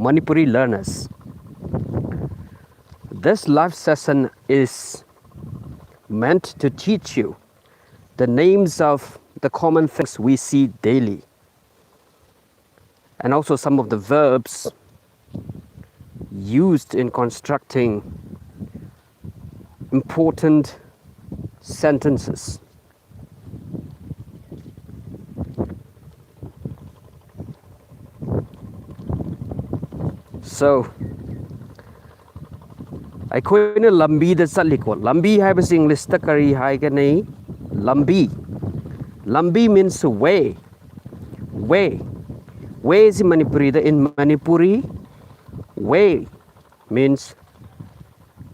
Manipuri learners. This live session is meant to teach you the names of the common things we see daily, and also some of the verbs used in constructing important sentences. So, ꯑꯩꯈꯣꯏꯅ ꯂꯝꯕꯤꯗ ꯆꯠꯂꯤꯀꯣ ꯂꯝꯕꯤ ꯍꯥꯏꯕꯁꯤ ꯏꯪꯂꯤꯁꯇ ꯀꯔꯤ ꯍꯥꯏꯒꯅꯤ ꯂꯝꯕꯤ means way is in Manipuri way means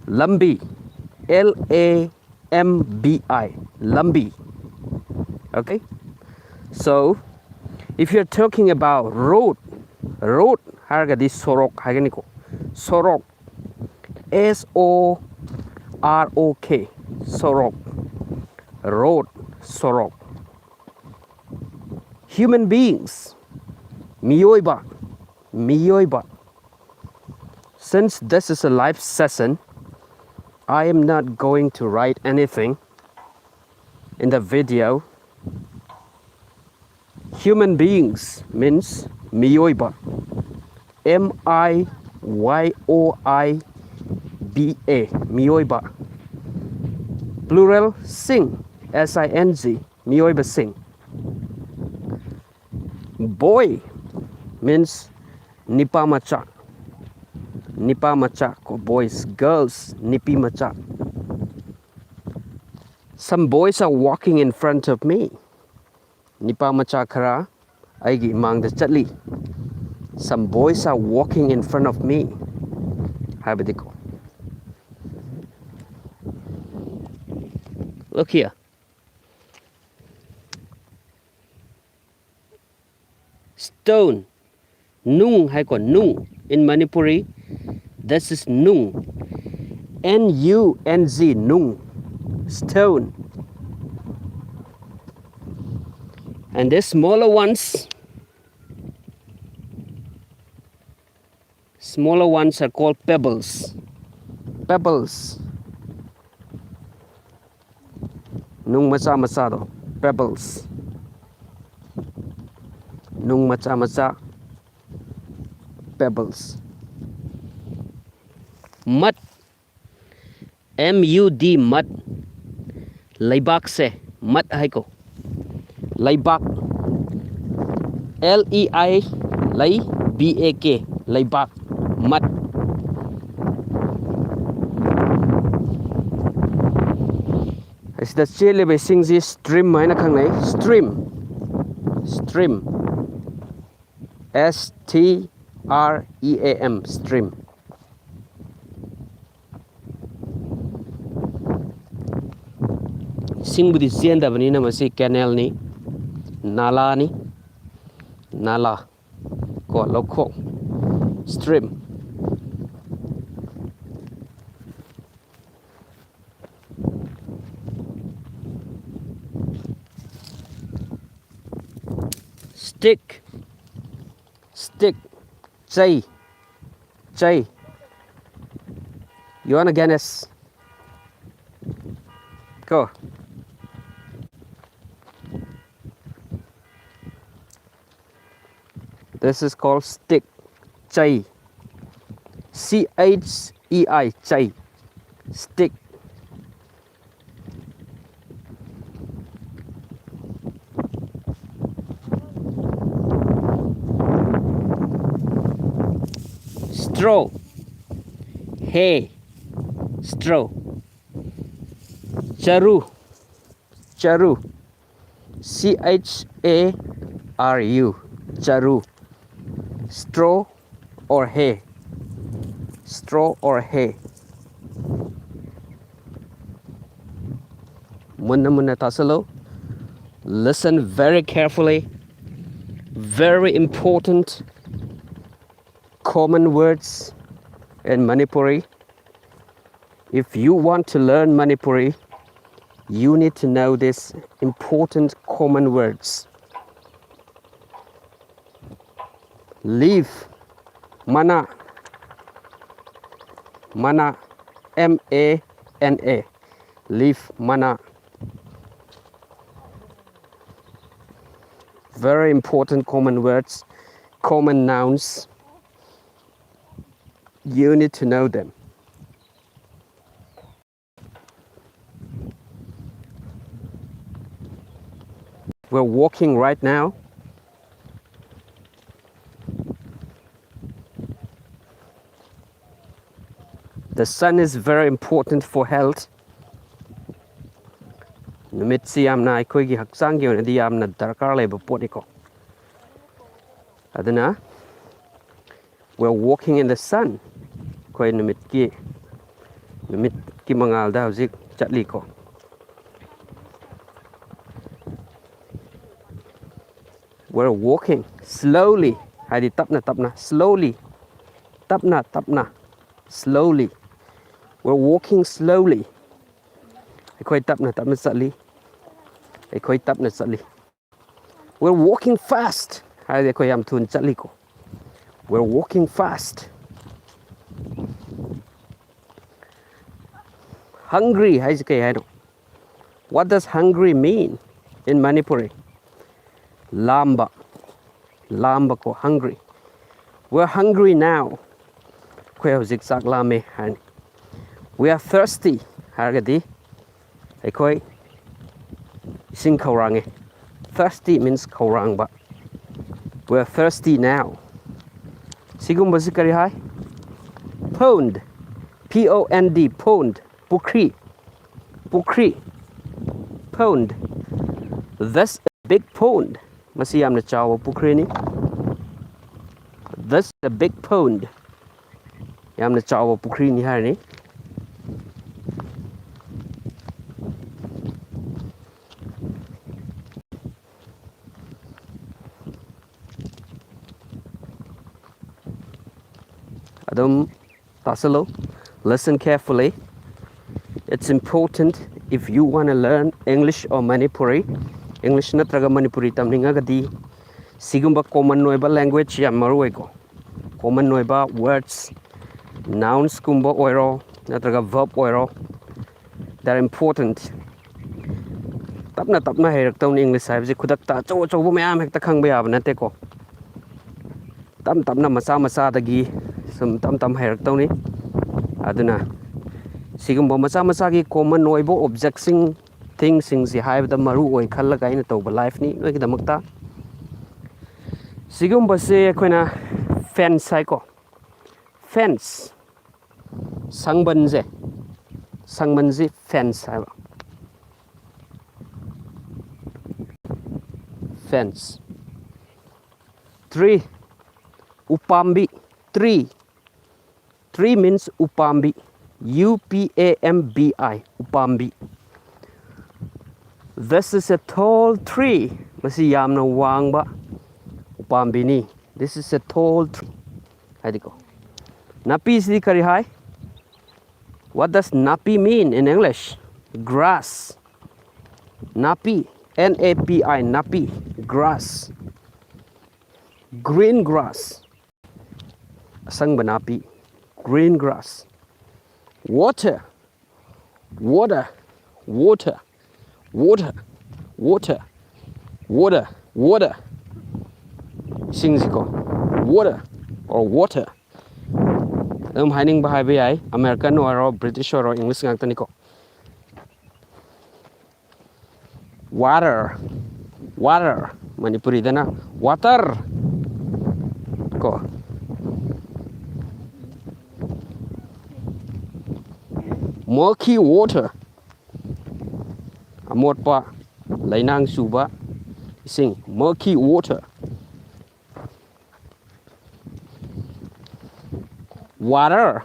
lambi Lambi lambi. Okay, so if you're talking about road haragadi sorok haganiko sorok SOROK sorok road sorok. Human beings miyoiba. Since this is a live session, I am not going to write anything in the video. Human beings means miyoiba MIYOIBA miyoiba. Plural sing SING miyoiba sing. Boy means nipa macha boys, girls nipi macha. Some boys are walking in front of me. Nipa macha khara aigi mang da chatli. Some boys are walking in front of me. Habadiko. Look here. Stone. Nung hai ko nung. In Manipuri, this is nung. N-U-N-Z, nung. Stone. And the smaller ones are called pebbles. Nung macha do. Pebbles. Nung macha. Pebbles. Mud. M-U-D mud. Laibak se mud hai ko. Laibak. L-E-I B-A-K laibak mud. Asida chele be singji stream haina khangnai stream STREAM stream. Singbudi sienda bani na masi canal ni nala ko lokho stream. Stick chay. You wanna guess? Go. This is called stick. Chay. C-H-E-I. Chay. Stick. Straw. Hay. Straw. Charu. C-H-A-R-U. Charu. Straw or hay. Munna tasalo. Listen very carefully. Very important common words in Manipuri. If you want to learn Manipuri, you need to know these important common words. Leave Mana. Mana. M-A-N-A. Leaf mana. Very important common words, common nouns. You need to know them. We're walking right now. The sun is very important for health. Numitsi yamna aikoigi haksangi onadi yamna darkar leba potiko. Aduna, we're walking in the sun. Koi numit ki mangal da hauzik chatli ko. We're walking slowly. Hadi tapna, slowly. Tapna, slowly. We're walking slowly. Koi tapna chatli. Koi tapna chatli. We're walking fast. Hadi koi yam thun chatli ko. We're walking fast. Hungry, what does hungry mean in Manipuri? Lamba ko hungry. We're hungry now. We are thirsty. Thirsty means kaurangba. We're thirsty now. Sigum basikari hai? Pond. P-O-N-D. Pond. Pukri. Pond. That's a big pond. Masiyam na chawa pukri ni. That's a big pond. Yam na chawa pukri ni hai ni. Adam tasalo. Listen carefully. It's important if you want to learn English or Manipuri. English natraga Manipuri tamninga gadi sigumba common noiba language ya maruego. Common noiba words, nouns kumba oiro, natraga verb oiro. They're important. Tapna herak tawn English saibsi kudak ta chow bu mayam hekta khang ba nate ko. Tapna masa dagi sum tam herak tawni. Aduna sigumba masa gi common noibo objecting things si haibda maru oi khalla kaina tawba life ni noi kidamakta sigumba se koina fence sai ko fence sangbanje fence haiba fence tree upambi tree means upambi U-P-A-M-B-I upambi. This is a tall tree. Masi yamna wangba upambi ni. This is a tall tree. Hadiko. Napi is the kari hai. What does napi mean in English? Grass. Napi. N-A-P-I. Napi. Grass. Green grass. Asang banapi. Green grass. Water. Singziko. Water or water. Hiding behind American or British or English ngaktaniko. Water. Manipuri dana. Water. Ko. Murky water. Amot pa lainang suba sing murky water. Water.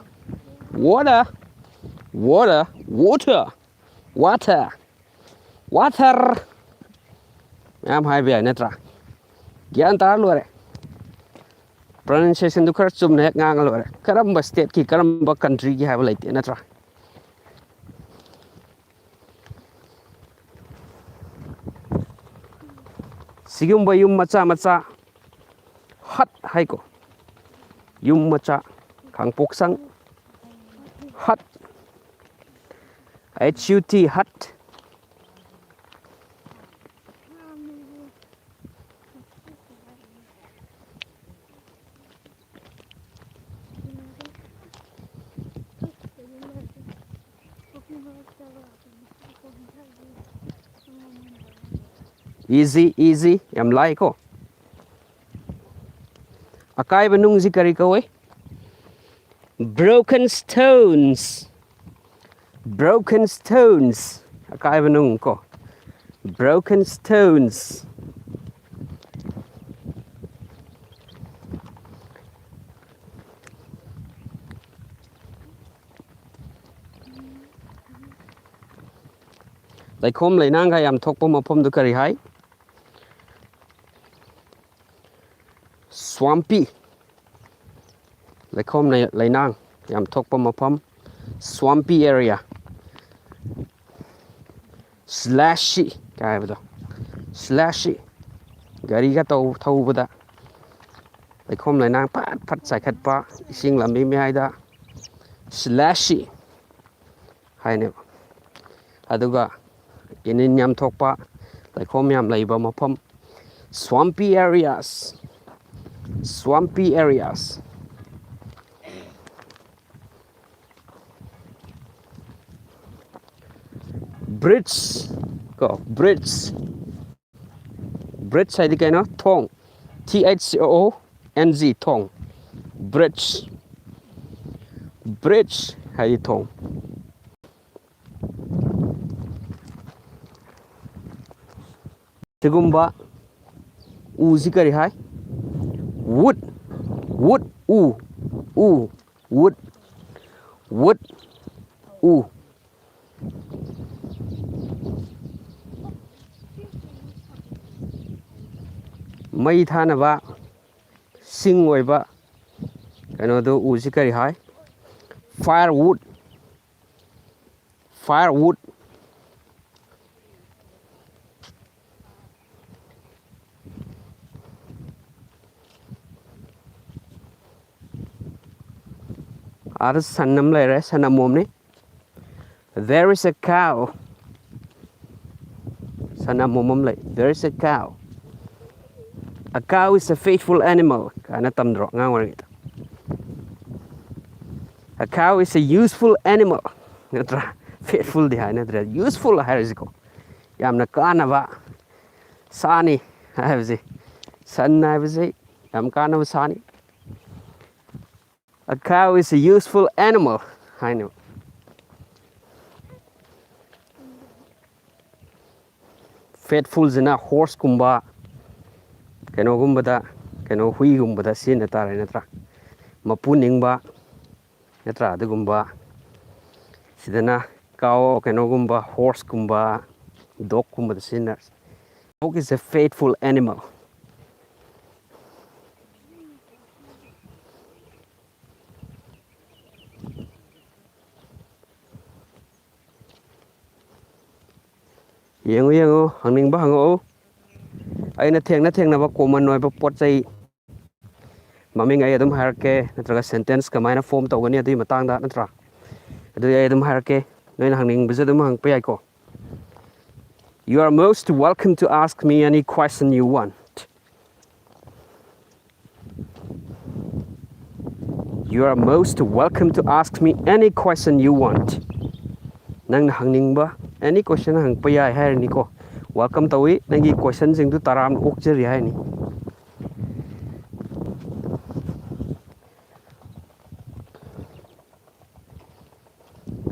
Am hai bia netra. Gyan tar lo re. Pronunciation du khar chum nek ngang lo re. Karamba state ki karamba country ki hai lai te netra. Sigumba yum macha hut haiko. Yum macha. Kangpok sang. Hut. HUT hut. Easy. Yam lai ko. Akai banung si kari ko eh. Broken stones. Akai banung ko. Broken stones. Lai khom lai nang yam thok po mapom du kari hai. Swampy. Lai khom lai nang yam thok po mapom. Swampy area. Slashy. Kai bado. Slashy. Gari ka thau bada. Lai khom lai nang pat sai khat pa. Ising lambi mi hai da. Slashy. Hai ne. Aduga. Inin yam thok pa. Lai khom yam lai ba mapom. Swampy areas. Bridge. Go. Bridge hay di kayo no? Thong. THONG. Thong. Bridge hay di thong. Sigumba. Uzi kari hai. Wood. Mai thana ba sing oi ba kano do uzi kari hai. Firewood. Ada sanam lai re sanam mom ni. There is a cow. Sanam mom lai. There is a cow. A cow is a faithful animal. Kana tamdro nga ngorita. A cow is a useful animal. Natra faithful di hai natra useful hai risiko. Yam na kana ba sani hai bzi. San hai bzi. Yam kana ba sani. A cow is a useful animal. I know. Faithful zina horse kumba. Kano gumbada. Kano hui gumbada sin natara natra. Mapuning ba. Natra adu gumba. Sidana cow kano gumba horse kumba. Dog kumbada sin. Dog is a faithful animal. Yengu hangning ba hango ai na theng na ba common noi ba pot chai maming ai adum harke natraga sentence kamaina form tawgani adui matang da natra adui ai adum harke noi na hangning biza dum hang pai ko. You are most welcome to ask me any question you want. You are most welcome to ask me any question you want. Nang hangning ba any question hang payai hai ni ko welcome tawi nangi question jing tu taram ok jeri hai ni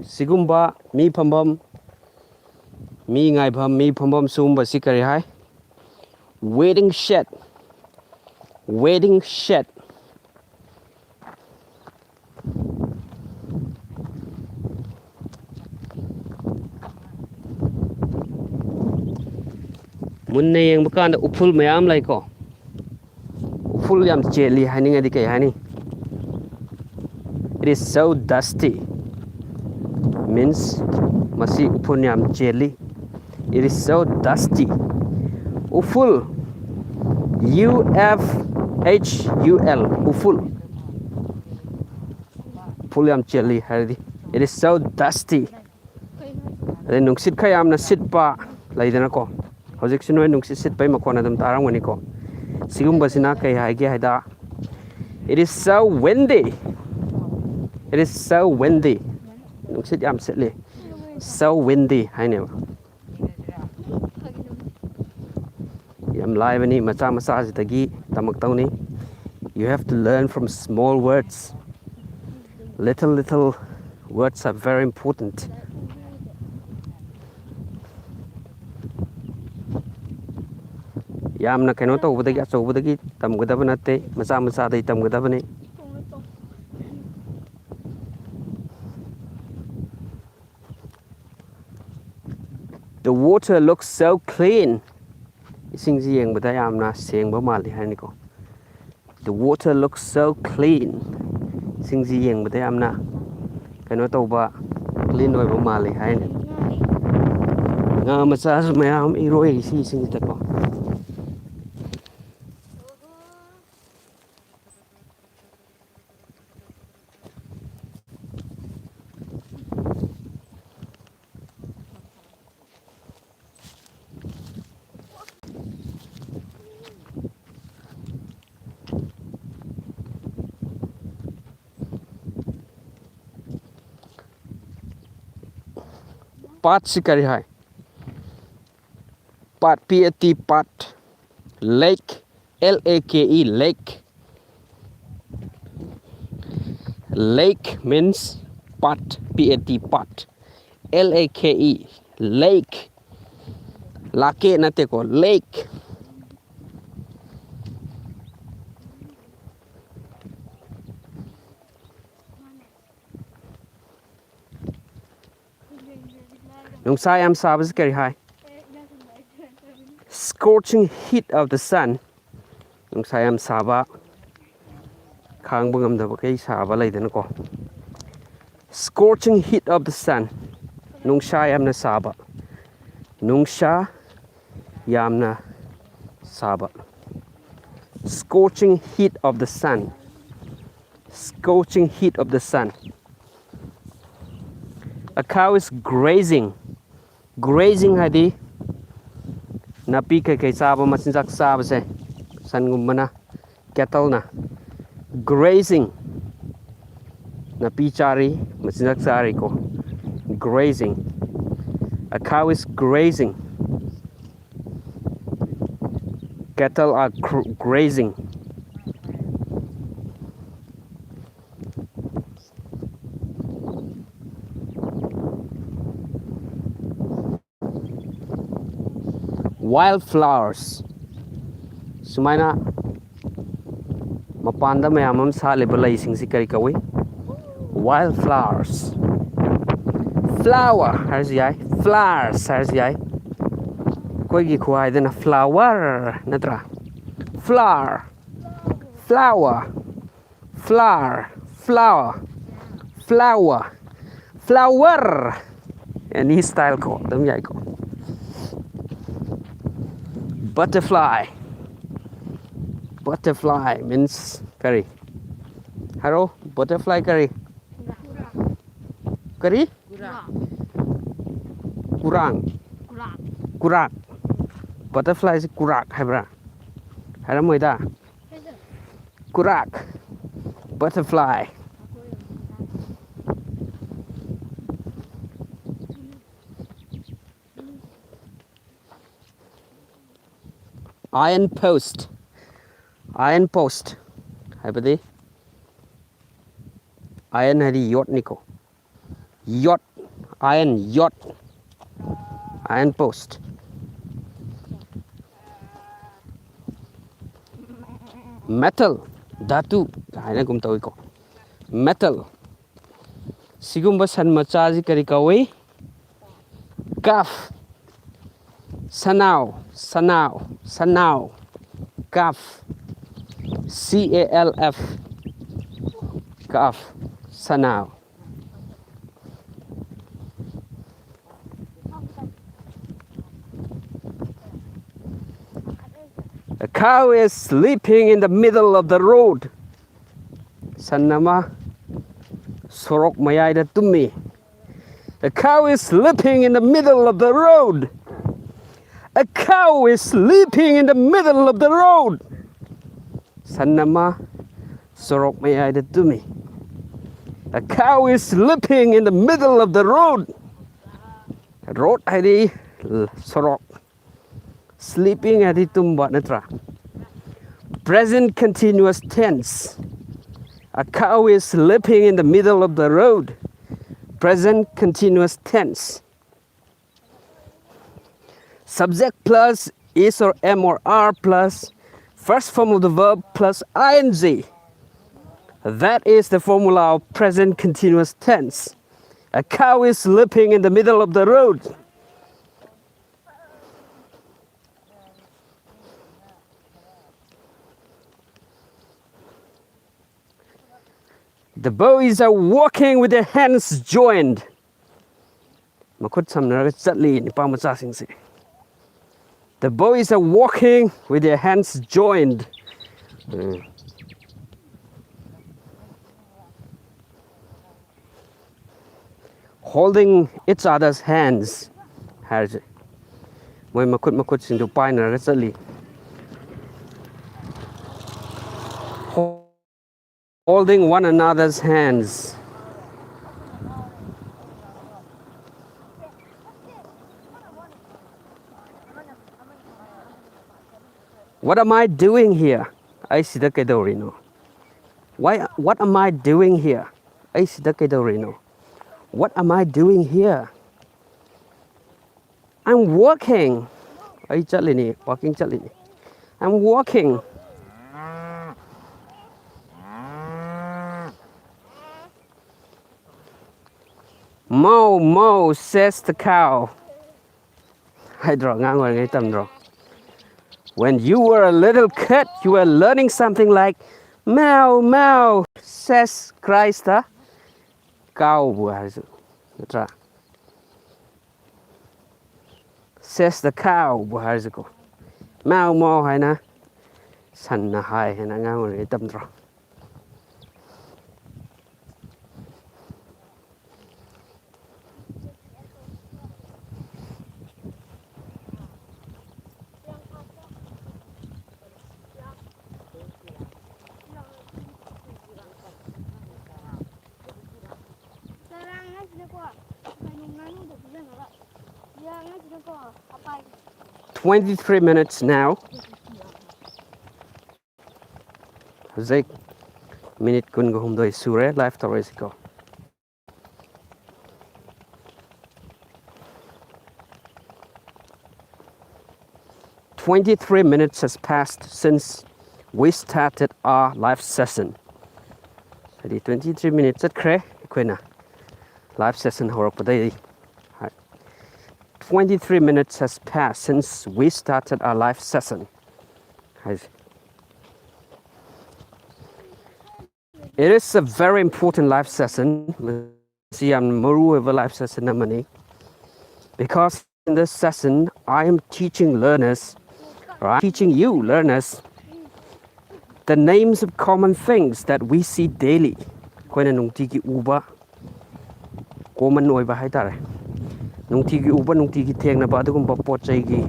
sigumba mi phambam mi ngai pham mi phambam sumba sikari hai waiting shed munne yang bukan upul mayam lai ko upul yam cheli hani ngadi kai hani. It is so dusty means masi upul yam cheli. It is so dusty. Uful UFHUL uful ꯎꯐꯨꯜ ꯌꯥꯝ ꯆꯦꯜꯂꯤ ꯍꯥꯏꯔꯗꯤ it is so dusty ꯑꯗꯩ ꯅꯨꯡꯁꯤꯠ ꯈꯔ ꯌꯥꯝꯅ ꯁꯤꯠꯄ ꯂꯩꯗꯅꯀꯣ ꯍꯧꯖꯤꯛꯁꯨ ꯅꯣꯏ ꯅꯨꯡꯁꯤꯠ ꯁꯤꯠꯄꯩ ꯃꯈꯣꯟ ꯑꯗꯨꯝ ꯇꯥꯔꯝꯒꯅꯤꯀꯣ ꯁꯤꯒꯨꯝꯕꯁꯤꯅ ꯀꯩ ꯍꯥꯏꯒꯦ ꯍꯥꯏꯗ it is so windy it is so windy nungsit yam sitli so windy haineba yam laibani macha macha jitagi tamak tawni you have to learn from small words little words are very important yamna kaino tawbadagi achawbadagi tamgadaba natte macha macha dai tamgadabani The water looks so clean. Isingji yengbada yamna sengba mali haniko. The water looks so clean. Isingji yengbada yamna kaino tawba clean oiba mali haini. Nga macha mayam iroi si isingji tako. Pat sikari hai. Pat P-A-T pat. Lake L-A-K-E lake. Lake means pat P-A-T pat. L-A-K-E lake. Lake nate ko lake. Nungsa yam sabas kari hai. Scorching heat of the sun. Nungsa yam saba. Khang bungam da kai saba laidana ko. Scorching heat of the sun. Nungsa yam na saba. Nungsa yam na saba. Scorching heat of the sun. Scorching heat of the sun. A cow is grazing. Grazing hadi napi kai saba machinjak saba se sangumbana cattle na grazing napi chari machinjak chari ko grazing a cow is grazing cattle are grazing wildflowers sumaina mapanda mayamam saliba lai singsi kari kawi wildflowers flower has yai flowers has yai koi gi khwai dena flower natra flower flower flower flower flower flower any style ko dam yai ko butterfly. Butterfly means curry. Hello, butterfly curry. Curry? Kurang. Kurak. Butterfly is kurak, hebra. Haram moida. Kurak. Butterfly. Iron post. Iron post. Haibadi. Iron hari yacht niko. Yacht. Iron yacht. Iron post. Metal. Dhatu. Haina kum tawi ko. Metal. Sigumba san machaji kari kawi. Calf. Sanao, sanao, sanao, calf, C-A-L-F, calf, sanao. A cow is sleeping in the middle of the road. Sanama Sorok mayayda tummi. A cow is sleeping in the middle of the road. A cow is sleeping in the middle of the road. Sanama sorok mayayda tummi. A cow is sleeping in the middle of the road. Road ID sorok. Sleeping ID tumba natra. Present continuous tense. A cow is sleeping in the middle of the road. Present continuous tense. Subject plus is or am or are plus first form of the verb plus ing. That is the formula of present continuous tense. A cow is sleeping in the middle of the road. The boys are walking with their hands joined. The boys are walking with their hands joined. Holding each other's hands. Holding one another's hands. What am I doing here? Ai sida kaidorino. What am I doing here? Ai sida kaidorino. What am I doing here? I'm walking. Ai chatlini, walking chatlini. I'm walking. Moo, moo, says the cow. When you were a little kid, you were learning something like meow, meow, says Christ. Cow. Says the cow. Meow, meow, haina. Sanna hai, haina ngang tamdro. Bye. 23 minutes now. Zek minute kun go hum doi sure live to risiko. 23 minutes has passed since we started our live session. 23 minutes at kre kwena live session horok paday. 23 minutes has passed since we started our live session. It is a very important live session. See, I'm Maru of a live session because in this session I am teaching learners, or I'm teaching you learners, the names of common things that we see daily. Kwena nungtigi uba common oiba haitare. Nungtigi uba nungtigi thengna ba adugumba potchai gi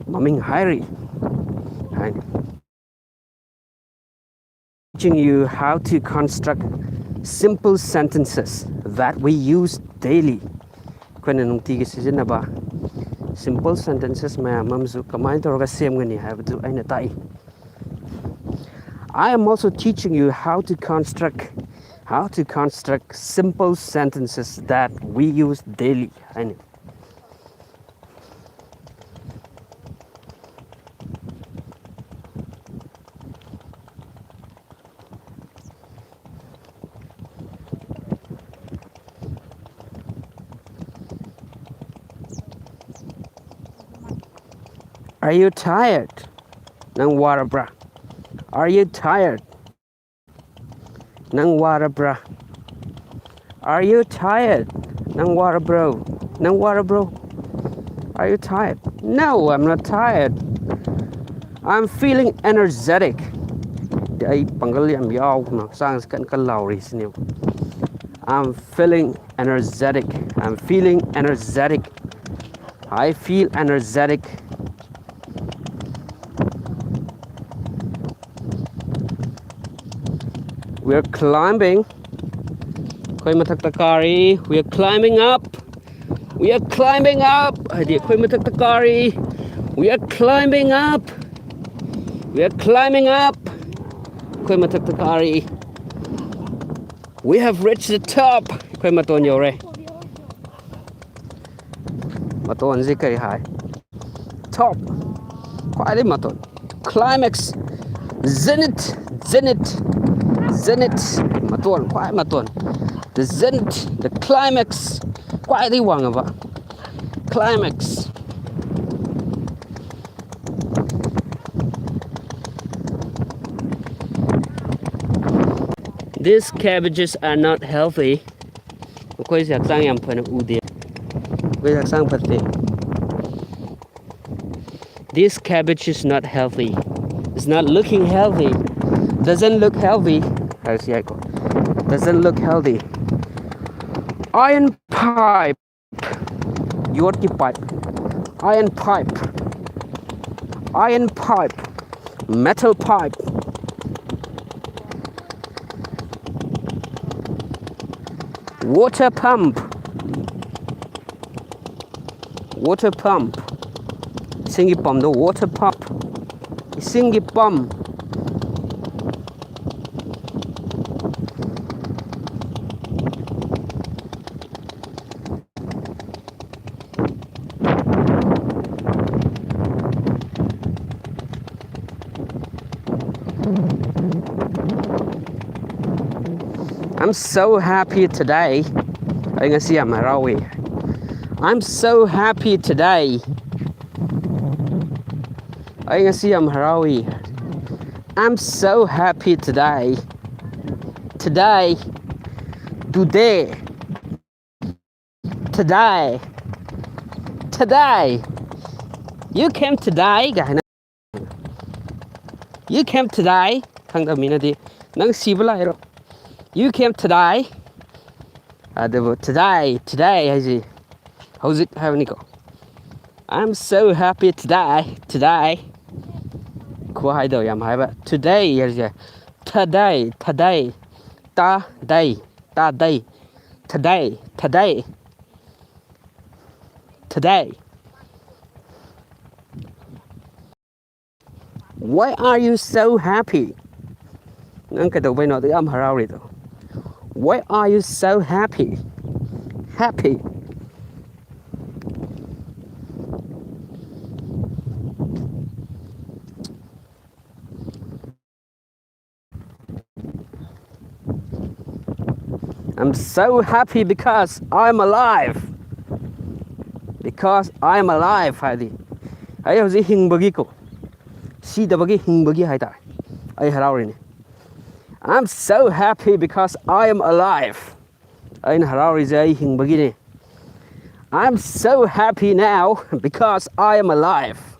maming hairi. Teaching you how to construct simple sentences that we use daily. Kwena nungtigi sizinaba simple sentences mamamzu kamai toraga semgani habdu aina tai. I am also teaching you how to construct simple sentences that we use daily. Are you tired? Nang wara bra. Are you tired? Nang wara bra. Are you tired? Nang wara bro. Nang wara bro. Are you tired? No, I'm not tired. I'm feeling energetic. I'm feeling energetic. I'm feeling energetic. I feel energetic. We're climbing. Khoi mathak takari. We are climbing up. We are climbing up. Khoi mathak takari. We are climbing up. We are climbing up. Khoi mathak takari. We have reached the top. Khoi maton yore. Maton zikari hai. Top. Khoi maton. Climax. Zenith. Zenith. Zenith. Maton. Khoi maton. The zenith. The climax. Khoi di wang ba. Climax. These cabbages are not healthy. This cabbage is not healthy. It's not looking healthy. Doesn't look healthy. Doesn't look healthy. Iron pipe. Yorki pipe. Iron pipe. Iron pipe. Metal pipe. Water pump. Water pump. Singi pump the water pump. Singi pump. I'm so happy today. I'm so happy today. I'm so happy today. Today. Today. Today. Today. You came today. You came today. You came today. Today. How's it having go? I'm so happy today. Today. Today. Today. Today. Today. Today. Today. Today. Why are you so happy? Why are you so happy? Happy. I'm so happy because I'm alive. Because I'm alive. I'm so happy because I am alive. I'm so happy now because I am alive.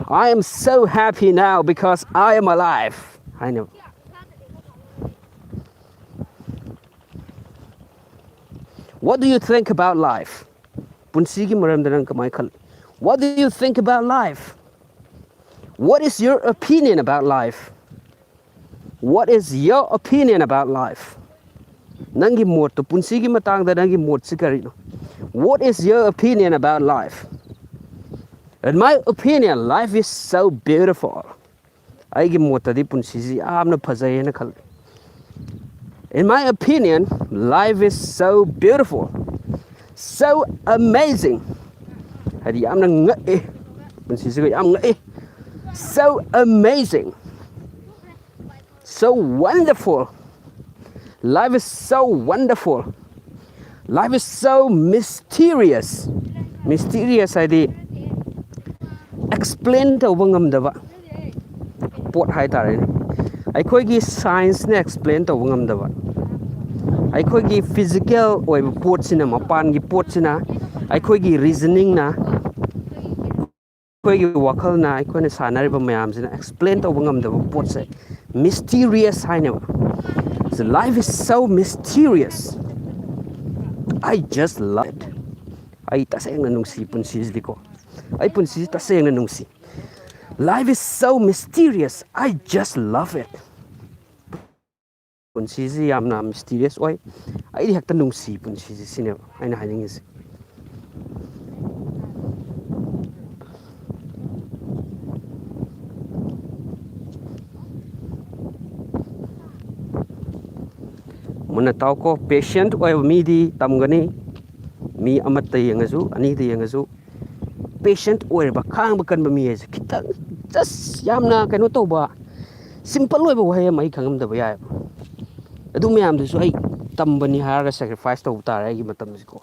I am so happy now because I am alive. I know. What do you think about life? What do you think about life? What is your opinion about life? What is your opinion about life? What is your opinion about life? In my opinion, life is so beautiful. In my opinion, life is so beautiful, so amazing. So amazing, so wonderful. Life is so wonderful. Life is so mysterious. Mysterious idea. Explain to ngamdaba. Pot hai tare. Aikoigi science ne explain to ngamdaba. Aikoigi physical oi pot sina mapan gi pot sina. Aikoigi reasoning na ꯑꯩꯈꯣꯏꯒꯤ ꯋꯥꯈꯜꯅ ꯑꯩꯈꯣꯏꯅ ꯁꯥꯟꯅꯔꯤꯕ ꯃꯌꯥꯝꯁꯤꯅ explain ꯇꯧꯕ ꯉꯝꯗꯕ ꯄꯣꯠꯁꯦ ꯃꯤꯁꯇꯤꯔꯤꯌꯁ ꯍꯥꯏꯅꯦꯕ. So life is so mysterious. I just love it. ꯑꯩ ꯇꯁꯦꯡꯅ ꯅꯨꯡꯁꯤ ꯄꯨꯟꯁꯤꯁꯤꯗꯤꯀꯣ. ꯑꯩ ꯄꯨꯟꯁꯤꯁꯤ ꯇꯁꯦꯡꯅ ꯅꯨꯡꯁꯤ. Life is so mysterious. I just love it. ꯄꯨꯟꯁꯤꯁꯤ ꯌꯥꯝꯅ ꯃꯤꯁꯇꯤꯔꯤꯌꯁ ꯑꯣꯏ. ꯑꯩꯗꯤ ꯍꯦꯛꯇ ꯅꯨꯡꯁꯤ ꯄꯨꯟꯁꯤꯁꯤ ꯁꯤꯅꯦꯕ ꯑꯩꯅ ꯍꯥꯏꯅꯤꯡꯉꯤꯁꯤ. ꯃꯨꯟꯅ ꯇꯥꯎꯀꯣ, ꯄꯦꯁꯦꯟꯠ ꯑꯣꯏꯕ ꯃꯤꯗꯤ ꯇꯝꯒꯅꯤ. ꯃꯤ ꯑꯃꯠꯇ ꯌꯦꯡꯉꯁꯨ ꯑꯅꯤꯗ ꯌꯦꯡꯉꯁꯨ ꯄꯦꯁꯦꯟꯠ ꯑꯣꯏꯔꯕ ꯈꯥꯡꯕ ꯀꯟꯕ ꯃꯤ ꯍꯥꯏꯁꯦ ꯈꯤꯇꯪ ꯖꯁ ꯌꯥꯝꯅ ꯀꯩꯅꯣ ꯇꯧꯕ ꯁꯤꯝꯄꯜ ꯑꯣꯏꯕ ꯋꯥꯍꯩ ꯑꯃ ꯑꯩ ꯈꯪꯉꯝꯗꯕ ꯌꯥꯏꯑꯕ. ꯑꯗꯨ ꯃꯌꯥꯝꯗꯨꯁꯨ ꯑꯩ ꯇꯝꯕꯅꯤ ꯍꯥꯏꯔꯒ ꯁꯦꯀ꯭ꯔꯤꯐꯥꯏꯁ ꯇꯧꯕ ꯇꯥꯔꯦ ꯑꯩꯒꯤ ꯃꯇꯝꯁꯤꯀꯣ.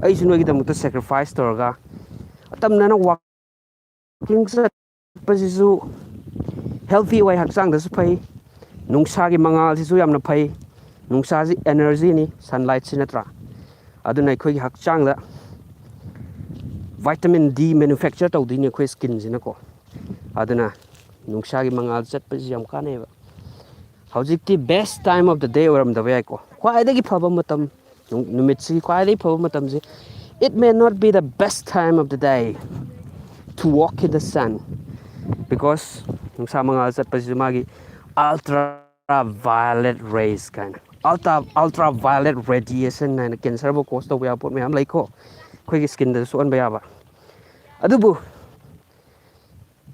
ꯑꯩꯁꯨ ꯅꯣꯏꯒꯤꯗꯃꯛꯇ ꯁꯦꯀ꯭ꯔꯤꯐꯥꯏꯁ ꯇꯧꯔꯒ ꯇꯝꯅꯅ ꯋꯥꯛꯀꯤꯡ ꯆꯠꯄꯁꯤꯁꯨ ꯍꯦꯜꯊꯤ ꯑꯣꯏ, ꯍꯛꯆꯥꯡꯗꯁꯨ ꯐꯩ. ꯅꯨꯡꯁꯥꯒꯤ ꯃꯉꯥꯜꯁꯤꯁꯨ ꯌꯥꯝꯅ ꯐꯩ. ꯅꯨꯡꯁꯥꯁꯤ ꯑꯦꯅꯔꯖꯤꯅꯤ, ꯁꯟꯂꯥꯏꯠꯁꯤ ꯅꯠꯇ꯭ꯔꯥ? ꯑꯗꯨꯅ ꯑꯩꯈꯣꯏꯒꯤ ꯍꯛꯆꯥꯡꯗ ꯚꯥꯏꯇꯥꯃꯤꯟ D ꯃꯦꯅꯨꯐꯦꯛꯆꯔ ꯇꯧꯗꯣꯏꯅꯤ ꯑꯩꯈꯣꯏ ꯁ꯭ꯀꯤꯟꯁꯤꯅꯀꯣ. ꯑꯗꯨꯅ ꯅꯨꯡꯁꯥꯒꯤ ꯃꯉꯥꯜ ꯆꯠꯄꯁꯤ ꯌꯥꯝ ꯀꯥꯟꯅꯩꯕ. ꯍꯧꯖꯤꯛꯇꯤ ꯕꯦꯁ ꯇꯥꯏꯝ ꯑꯣꯐ ꯗ ꯗꯦ ꯑꯣꯏꯔꯝꯗꯕ ꯌꯥꯏꯀꯣ. ꯈ꯭ꯋꯥꯏꯗꯒꯤ ꯐꯕ ꯃꯇꯝ, ꯅꯨꯃꯤꯠꯁꯤꯒꯤ ꯈ꯭ꯋꯥꯏꯗꯒꯤ ꯐꯕ ꯃꯇꯝꯁꯤ. It may not be the best time of the day to walk in the sun because nungsa mangal chatpasisu magi ultraviolet rays kind ultraviolet radiation haina cancer bo cause tawba ya pot mayam laiko khoi gi skin da suan ba yaba adubu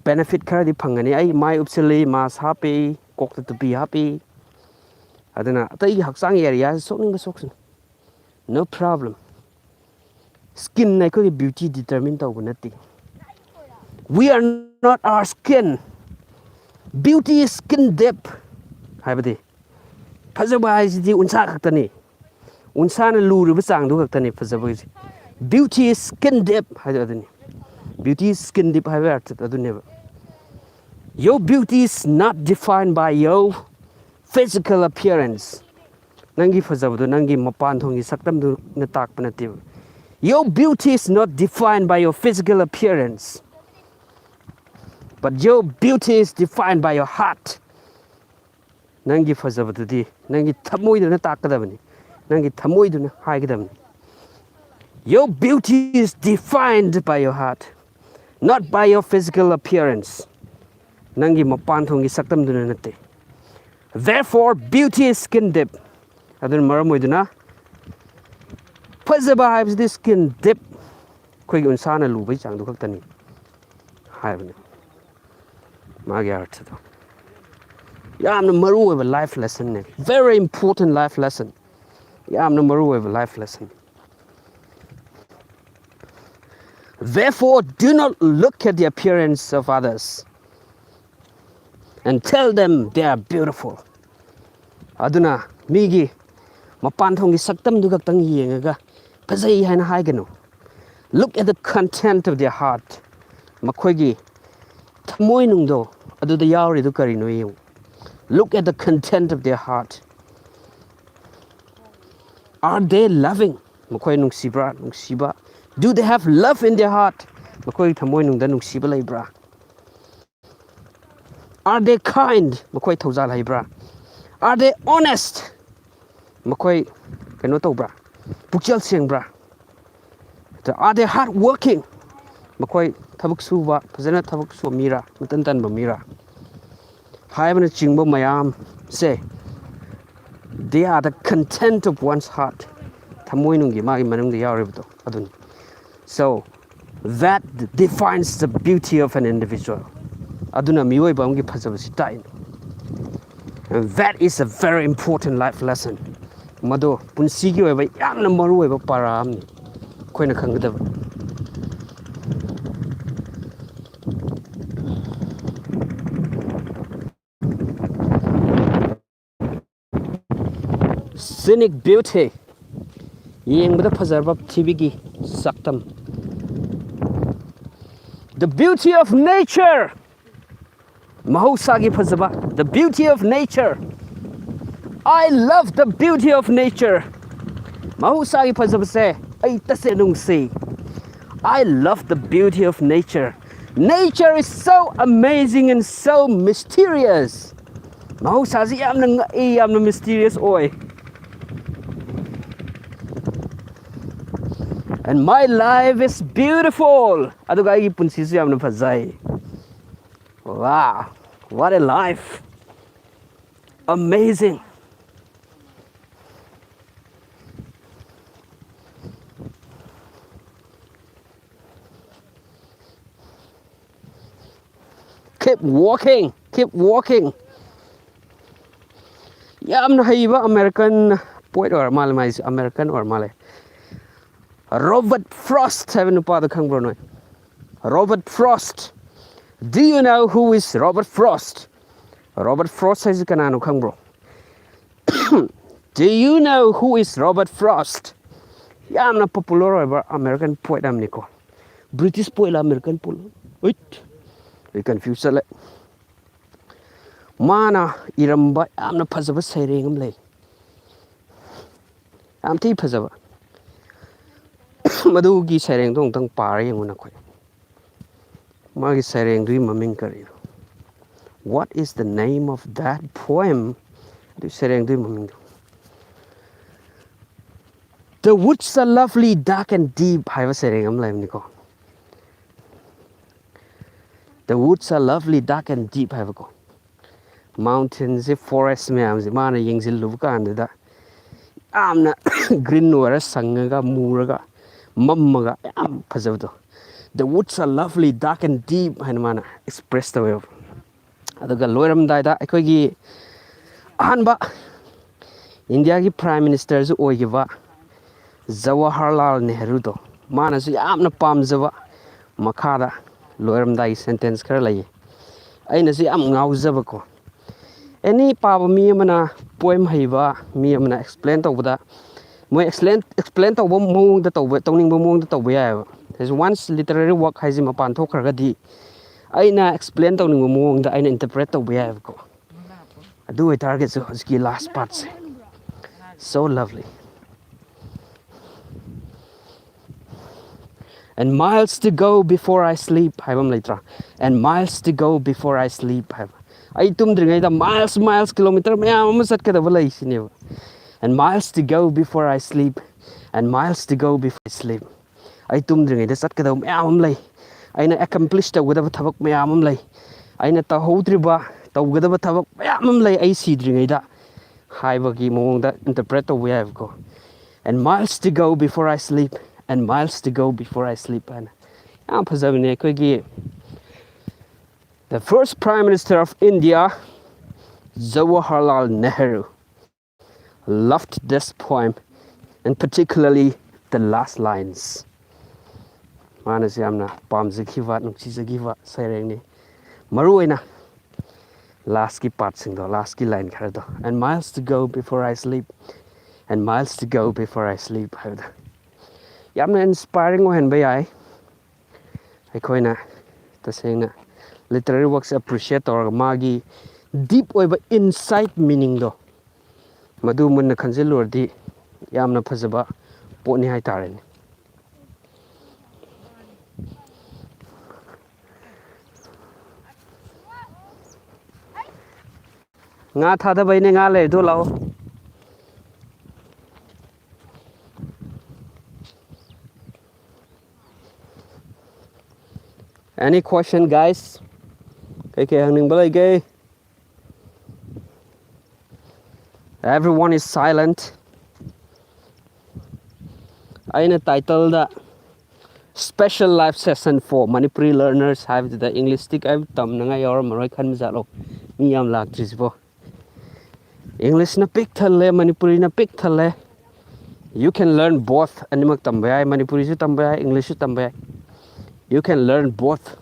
benefit khara di phangani ai mai upsili mask happy kokta to be happy aduna atai hakchang area sokning ba soksin no problem. Skin na khoi beauty determine tawba nati. We are not our skin. Beauty is skin depth. Haibadi fazaba haisidi unsa khaktani. Unsa na luriba changdu khaktani fazaba haisi. Beauty is skin depth haidadani. Beauty is skin deep haiba arthat aduneba. Your beauty is not defined by your physical appearance. Nangi fazabadu nangi mapan thongi saktamdu na takpa natib. Your beauty is not defined by your physical appearance. But your beauty is defined by your heart. Nangi fazabadudi nangi thamoiduna takadabani. Nangi thamoiduna haigadabani. Your beauty is defined by your heart, not by your physical appearance. Nangi mapan thongi saktamduna nate. Therefore, beauty is skin deep. Adun maramoiduna fazaba haibsidi skin deep. Khoi unsana lubai changdu khaktani. Haibani. Magi artha. Yamna maru of a life lesson. Very important life lesson. Yamna maru of a life lesson. Therefore, do not look at the appearance of others and tell them they are beautiful. Aduna migi mapan thongi saktam du kaktang yengaga fazai haina haigano. Look at the content of their heart. Makhoigi thamoi nungdo aduda yawri du karino yeng. Look at the content of their heart. Are they loving? Makhoi nungsibra nungsiba. Do they have love in their heart? Makhoi thamoi nungda nungsiba laibra. Are they kind? Makhoi thaujal haibra. Are they honest? Makhoi kano tawbra. Pukchal sengbra. Are they hardworking? Makhoi thabuk suba phajana thabuk su mira matan tan ba mira. Haibana chingbo mayam say they are the content of one's heart. Thamoi nungi magi manungda yawribdo adun. So that defines the beauty of an individual. Aduna mioi bamgi phajabasi tain. And that is a very important life lesson. Mado punsigi oiba yamna maru oiba paramni. Koina khangadaba. Scenic beauty. Yengbada phazarba thibigi saktam. The beauty of nature. Mahosagi phazaba. The beauty of nature. I love the beauty of nature. Mahosagi phazaba se ai tase nungsi. I love the beauty of nature. Nature is so amazing and so mysterious. Mahausaji yamna ngai yamna mysterious oi. And my life is beautiful. Aduga aigi punsi su yamna fazai. Wow, what a life. Amazing. Keep walking, keep walking. Yamna haiba American poet or male mais American or male. Robert Frost have nupa da khang bro noi. Robert Frost. Do you know who is Robert Frost? Robert Frost is kanano khang bro. Do you know who is Robert Frost? Yamna popular over American poet amniko. British poet American poet. Wait. We confuse it. Mana iramba yamna phajaba saireng am lei. Am thi phajaba. Madugi saireng dong tang par yenguna khoi. Magi saireng dui maming kari. What is the name of that poem? Du saireng dui maming. The woods are lovely, dark and deep. Haiva saireng am lai niko. The woods are lovely, dark and deep. Haiva ko. Mountains, forests, meams, mana yingzil luka anda. Amna green wara sangaga muraga mammaga am phajabdo. The woods are lovely, dark and deep. Hanmana express the way of. Aduga loiram daida akoigi ahanba India ki Prime Minister su oigiba Jawaharlal Nehru do. Mana su yamna pamjaba makhada loiram dai sentence khara lai. Aina su yam ngaujaba ko. Any paba mi amana poem haiba mi amana explain tawbada mo explain tawba mong da tawba tawning ba mong da tawba ya. There's once literary work haisi mapan thokraga di aina explain tawning ba mong da aina interpret tawba ya ko. Adu ai target so ski last part se. So lovely. And miles to go before I sleep. Haibam laitra. And miles to go before I sleep. I tumdringai da miles kilometer mayam ama satkadaba lai sine. And miles to go before I sleep. And miles to go before I sleep. I tumdringai da satkadaba mayam lai. Aina accomplish tawgadaba thabak mayam lai. Aina tahodriba tawgadaba thabak mayam lai ai sidringai da. Haibagi mong da interpret tawu ya ko. And miles to go before I sleep. And miles to go before I sleep. And yam phajabne koigi the first Prime Minister of India, Jawaharlal Nehru, loved this poem, and particularly the last lines. Manasi amna pamjakiwa nungsijakiwa sairengni maruina last ki part sing do last ki line khar do. And miles to go before I sleep, and miles to go before I sleep. Yamna inspiring ohen bayai. Aikoina tasengna literary works appreciate or magi deep over insight meaning do. Madu munna khanjilur di yamna phajaba poni hai taren. Nga thada baine nga le do lao. Any question, guys? Everyone is silent. Aina title the special live session for Manipuri learners have the English stick I tam nanga yor maroi khan jalo mi yam lak trisbo. English na pick thale Manipuri na pick thale. You can learn both animak tambay Manipuri su tambay English su tambay. You can learn both.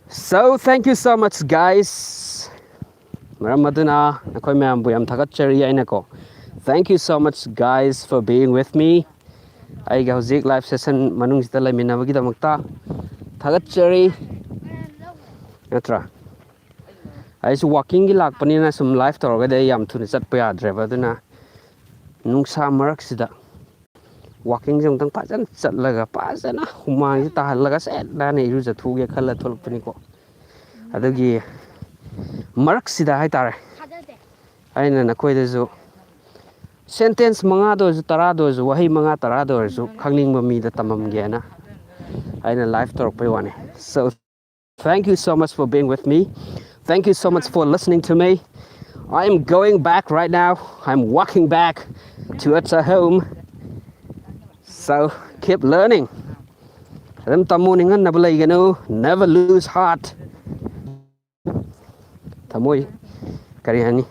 So thank you so much, guys. Thank you so much, guys, for being with me. I got a live session manung sita lai minabagi damakta thagat cheri. Natra. ꯑꯩꯁꯨ ꯋꯥꯛꯀꯤꯡꯒꯤ ꯂꯥꯛꯄꯅꯤꯅ ꯁꯨꯝ life ꯇꯧꯔꯒꯗꯤ ꯑꯩ ꯌꯥꯝ ꯊꯨꯅ ꯆꯠꯄ ꯌꯥꯗ꯭ꯔꯦꯕ ꯑꯗꯨꯅ ꯅꯨꯡꯁꯥ ꯃꯔꯛꯁꯤꯗ ꯋꯥꯛꯀꯤꯡꯁꯦ ꯑꯃꯨꯛꯇꯪ ꯐꯖꯅ ꯆꯠꯂꯒ ꯐꯖꯅ ꯍꯨꯃꯥꯡꯁꯦ ꯇꯥꯍꯜꯂꯒ ꯁꯦꯠ ꯅꯥꯟꯅ ꯏꯔꯨꯖꯊꯣꯛꯎꯒꯦ ꯈꯜꯂ ꯊꯣꯛꯂꯛꯄꯅꯤꯀꯣ ꯑꯗꯨꯒꯤ ꯃꯔꯛꯁꯤꯗ ꯍꯥꯏꯇꯥꯔꯦ ꯑꯩꯅ ꯅꯈꯣꯏꯗꯁꯨ ꯁꯦꯟꯇꯦꯟꯁ 5ꯗ ꯑꯣꯏꯔꯁꯨ 10ꯗ ꯑꯣꯏꯔꯁꯨ ꯋꯥꯍꯩ 5 10ꯗ ꯑꯣꯏꯔꯁꯨ ꯈꯪꯅꯤꯡꯕ ꯃꯤꯗ ꯇꯝꯃꯝꯒꯦꯅ ꯑꯩꯅ ꯂꯥꯏꯐ ꯇꯧꯔꯛꯄꯩ ꯋꯥꯅꯤ so thank you so much for being with me thank you so much for listening to me I am going back right now I'm walking back towards our home so keep learning ꯑꯗꯨꯝ ꯇꯝꯃꯨ ꯅꯤꯡꯍꯟꯅꯕ ꯂꯩꯒꯅꯨ never lose heart ꯊꯃꯣꯏ ꯀꯔꯤ ꯍꯥꯏꯅꯤ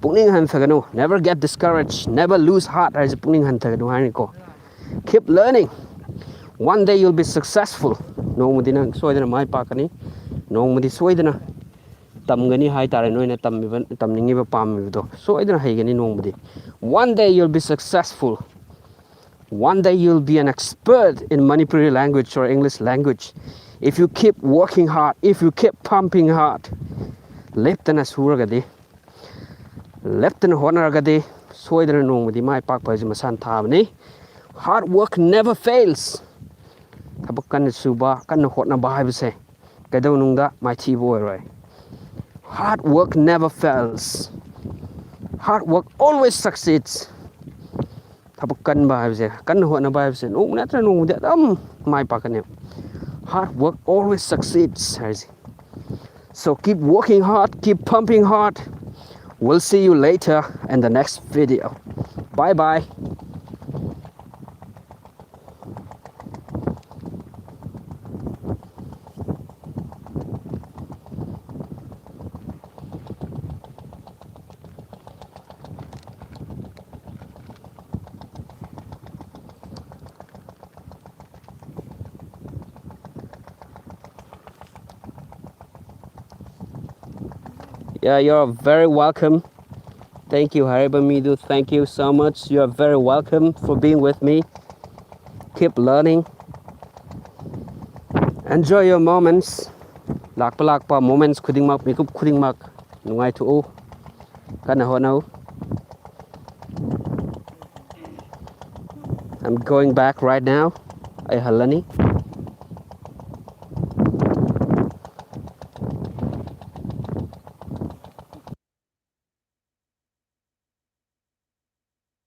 ꯄꯨꯛꯅꯤꯡ ꯍꯟꯊꯒꯅꯨ never get discouraged never lose heart ꯍꯥꯏꯁꯦ ꯄꯨꯛꯅꯤꯡ ꯍꯟꯊꯒꯅꯨ ꯍꯥꯏꯅꯤꯀꯣ keep learning one day you'll be successful ꯅꯣꯡꯃꯗꯤ ꯅꯪ ꯁꯣꯏꯗꯅ ꯃꯥꯏ ꯄꯥꯛꯀꯅꯤ ꯅꯣꯡꯃꯗꯤ ꯁꯣꯏꯗꯅ ꯇꯝꯒꯅꯤ ꯍꯥꯏꯇꯥꯔꯦ ꯅꯣꯏꯅ ꯇꯝꯅꯤꯡꯉꯤꯕ ꯄꯥꯝꯃꯤꯕꯗꯣ ꯁꯣꯏꯗꯅ ꯍꯩꯒꯅꯤ ꯅꯣꯡꯃꯗꯤ one day you'll be successful one day you'll be an expert in Manipuri language or English language if you keep working hard if you keep pumping hard ꯂꯦꯞꯇꯅ ꯁꯨꯔꯒꯗꯤ ꯂꯦꯞꯇꯅ ꯍꯣꯠꯅꯔꯒꯗꯤ ꯁꯣꯏꯗꯅ ꯅꯣꯡꯃꯗꯤ ꯃꯥꯏ ꯄꯥꯛꯄ ꯍꯥꯏꯁꯦ ꯃꯁꯥꯅ ꯊꯥꯕꯅꯤ hard work never fails ꯊꯕꯛ kꯟꯅ ꯁꯨꯕ ꯀꯟꯅ ꯍꯣꯠꯅꯕ ꯍꯥꯏꯕꯁꯦ ꯀꯩꯗꯧꯅꯨꯡꯗ ꯃꯥꯏꯊꯤꯕ ꯑꯣꯏꯔꯣꯏ hard work never fails hard work always succeeds ꯊꯕꯛ ꯀꯟꯕ ꯍꯥꯏꯕꯁꯦ ꯀꯟꯅ ꯍꯣꯠꯅꯕ ꯍꯥꯏꯕꯁꯦ ꯅꯣꯡꯃ ꯅꯠꯇ꯭ꯔꯒ ꯅꯣꯡꯃꯗꯤ ꯑꯗꯨꯝ ꯃꯥꯏ ꯄꯥꯛꯀꯅꯦꯕ hard work always succeedsꯍꯥꯏꯁꯦ so keep working hard keep pumping hard we'll see you later in the next video bye bye Yeah, you're very welcome. Thank you, Haribamidu. Thank you so much. You are very welcome for being with me. Keep learning. Enjoy your moments. Lakpa moments khudingmak mikup khudingmak nungai thu kana honau. I'm going back right now. Ay halani.